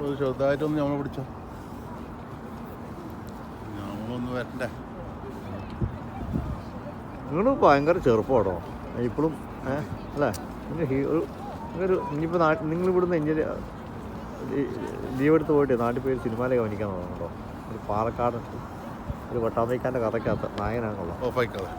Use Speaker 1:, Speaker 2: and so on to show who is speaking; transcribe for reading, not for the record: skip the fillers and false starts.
Speaker 1: ഒരു ചെറുതായിട്ടൊന്ന് ഞമ്മളെ പിടിച്ചോ, ഞമ്മളൊന്ന് വരണ്ടേ.
Speaker 2: നിങ്ങൾ ഭയങ്കര ചെറുപ്പമാണോ ഇപ്പോഴും അല്ലേ? ഒരു ഇനിയിപ്പോൾ നിങ്ങളിവിടുന്ന് ലീവ് എടുത്ത് പോയിട്ട് നാട്ടിൽ പോയി സിനിമയിലേക്ക് ഗവനിക്കാൻ തോന്നുന്നുണ്ടോ? ഒരു പാലക്കാട് ഒരു വട്ടാമയ്ക്കാൻ്റെ കഥയ്ക്കകത്ത് നായകനാണുള്ളത്.
Speaker 1: ഓഫായിക്കാതെ